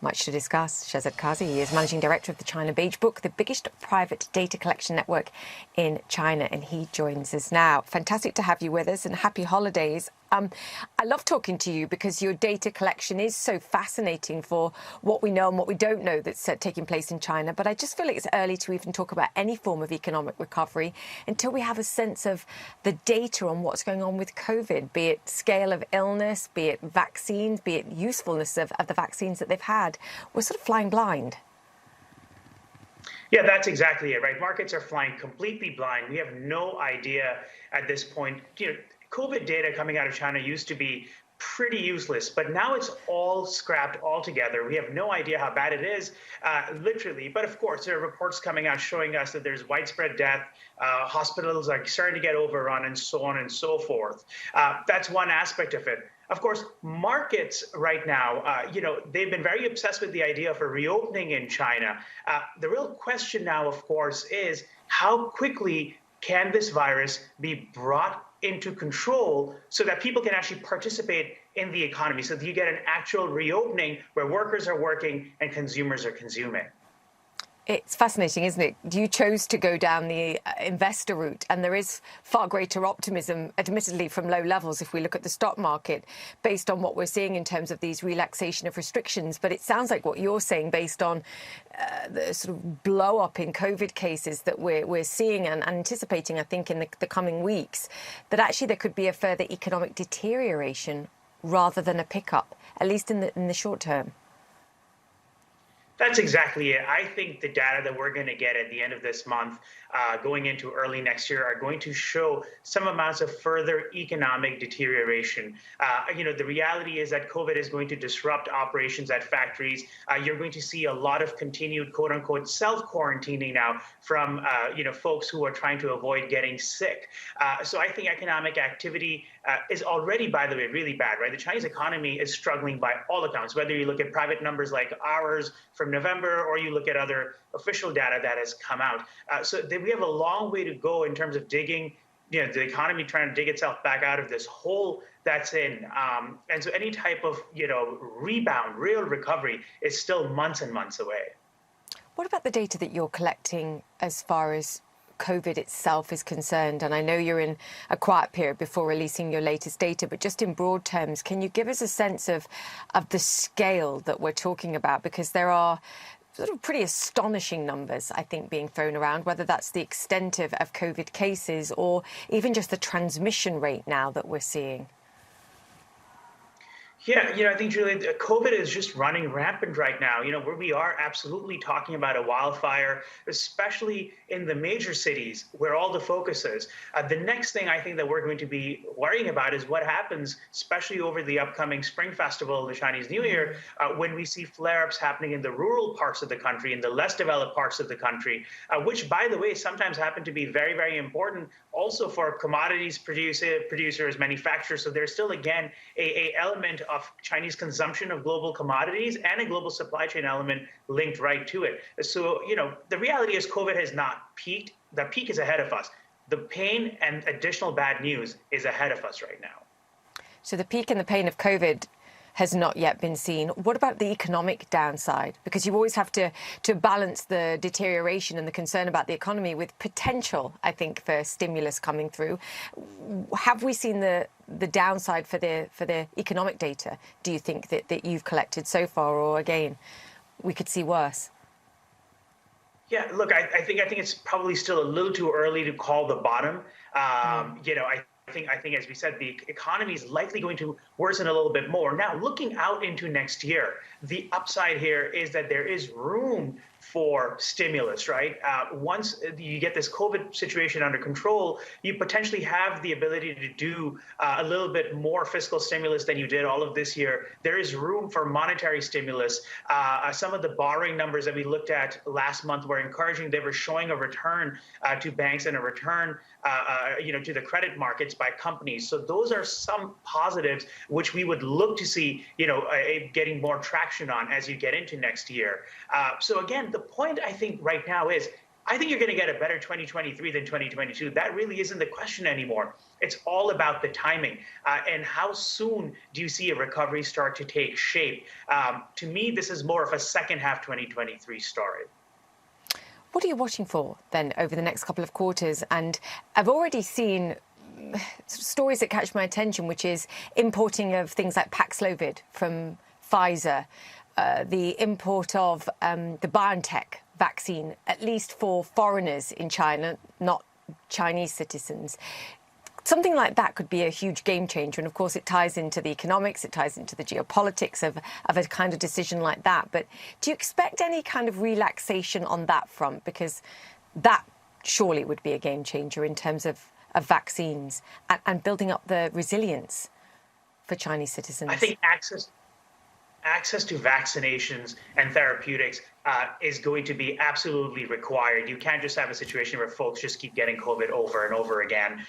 Much to discuss. Shehzad Qazi is Managing Director of the China Beige book, the biggest private data collection network in China, and he joins us now. Fantastic to have you with us, and happy holidays. I love talking to you because your data collection is so fascinating for what we know and what we don't know that's taking place in China. But I just feel like it's early to even talk about any form of economic recovery until we have a sense of the data on what's going on with COVID, be it scale of illness, be it vaccines, be it usefulness of the vaccines that they've had. We're sort of flying blind. Yeah, that's exactly it, right? Markets are flying completely blind. We have no idea at this point. COVID data coming out of China used to be pretty useless, but now it's all scrapped altogether. We have no idea how bad it is, literally. But of course, there are reports coming out showing us that there's widespread death, hospitals are starting to get overrun, and so on and so forth. That's one aspect of it. Of course, markets right now, they've been very obsessed with the idea of a reopening in China. The real question now, of course, is how quickly can this virus be brought into control so that people can actually participate in the economy, so that you get an actual reopening where workers are working and consumers are consuming. It's fascinating, isn't it? You chose to go down the investor route, and there is far greater optimism, admittedly from low levels, if we look at the stock market, based on what we're seeing in terms of these relaxation of restrictions. But it sounds like what you're saying, based on the sort of blow up in COVID cases that we're seeing and anticipating, I think, in the coming weeks, that actually there could be a further economic deterioration rather than a pickup, at least in the short term. That's exactly it. I think the data that we're going to get at the end of this month, going into early next year, are going to show some amounts of further economic deterioration. The reality is that COVID is going to disrupt operations at factories. You're going to see a lot of continued, quote unquote, self-quarantining now from, folks who are trying to avoid getting sick. So I think economic activity is already, by the way, really bad, right? The Chinese economy is struggling by all accounts, whether you look at private numbers like ours from November, or you look at other official data that has come out. So we have a long way to go in terms of digging, the economy trying to dig itself back out of this hole that's in. And so any type of, rebound, real recovery is still months and months away. What about the data that you're collecting as far as COVID itself is concerned? And I know you're in a quiet period before releasing your latest data, but just in broad terms, can you give us a sense of the scale that we're talking about? Because there are sort of pretty astonishing numbers, I think, being thrown around, whether that's the extent of COVID cases or even just the transmission rate now that we're seeing. Yeah, I think, Julie, COVID is just running rampant right now. Where we are absolutely talking about a wildfire, especially in the major cities where all the focus is. The next thing I think that we're going to be worrying about is what happens, especially over the upcoming Spring Festival, the Chinese New Year, when we see flare-ups happening in the rural parts of the country, in the less developed parts of the country, which, by the way, sometimes happen to be very, very important also for commodities producers, manufacturers. So there's still, again, a element of Chinese consumption of global commodities and a global supply chain element linked right to it. So, the reality is COVID has not peaked. The peak is ahead of us. The pain and additional bad news is ahead of us right now. So the peak and the pain of COVID has not yet been seen. What about the economic downside? Because you always have to balance the deterioration and the concern about the economy with potential, I think, for stimulus coming through. Have we seen the downside for the economic data, do you think, that you've collected so far, or again, we could see worse? Yeah, look, I think it's probably still a little too early to call the bottom. I think, as we said, the economy is likely going to worsen a little bit more. Now, looking out into next year, the upside here is that there is room for stimulus, right? Once you get this COVID situation under control, you potentially have the ability to do a little bit more fiscal stimulus than you did all of this year. There is room for monetary stimulus. Some of the borrowing numbers that we looked at last month were encouraging. They were showing a return to banks and a return, to the credit markets by companies. So those are some positives which we would look to see, getting more traction on as you get into next year. So again, the point I think right now is I think you're going to get a better 2023 than 2022. That really isn't the question anymore. It's all about the timing and how soon do you see a recovery start to take shape. To me, this is more of a second half 2023 story. What are you watching for then over the next couple of quarters? And I've already seen stories that catch my attention, which is importing of things like Paxlovid from Pfizer, the import of the BioNTech vaccine, at least for foreigners in China, not Chinese citizens. Something like that could be a huge game changer. And of course, it ties into the economics, it ties into the geopolitics of a kind of decision like that. But do you expect any kind of relaxation on that front? Because that surely would be a game changer in terms of vaccines and building up the resilience for Chinese citizens. I think access to vaccinations and therapeutics is going to be absolutely required. You can't just have a situation where folks just keep getting COVID over and over again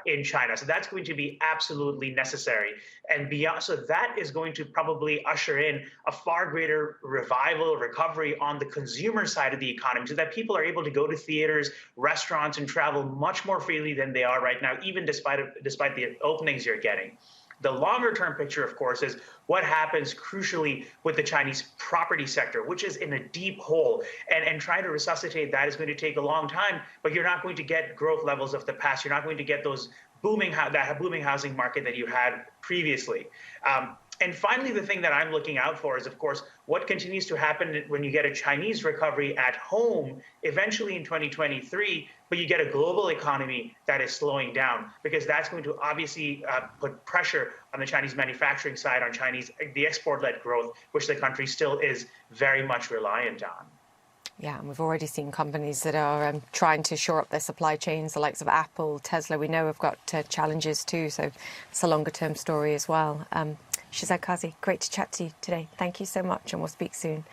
in China. So that's going to be absolutely necessary. And beyond, so that is going to probably usher in a far greater revival, recovery on the consumer side of the economy, so that people are able to go to theaters, restaurants, and travel much more freely than they are right now, even despite the openings you're getting. The longer term picture, of course, is what happens crucially with the Chinese property sector, which is in a deep hole. And trying to resuscitate that is going to take a long time, but you're not going to get growth levels of the past. You're not going to get those booming housing market that you had previously. And finally, the thing that I'm looking out for is, of course, what continues to happen when you get a Chinese recovery at home, eventually in 2023, but you get a global economy that is slowing down, because that's going to obviously put pressure on the Chinese manufacturing side, on the export-led growth, which the country still is very much reliant on. Yeah, and we've already seen companies that are trying to shore up their supply chains, the likes of Apple, Tesla. We know have got challenges too, so it's a longer-term story as well. Shehzad Qazi, great to chat to you today. Thank you so much, and we'll speak soon.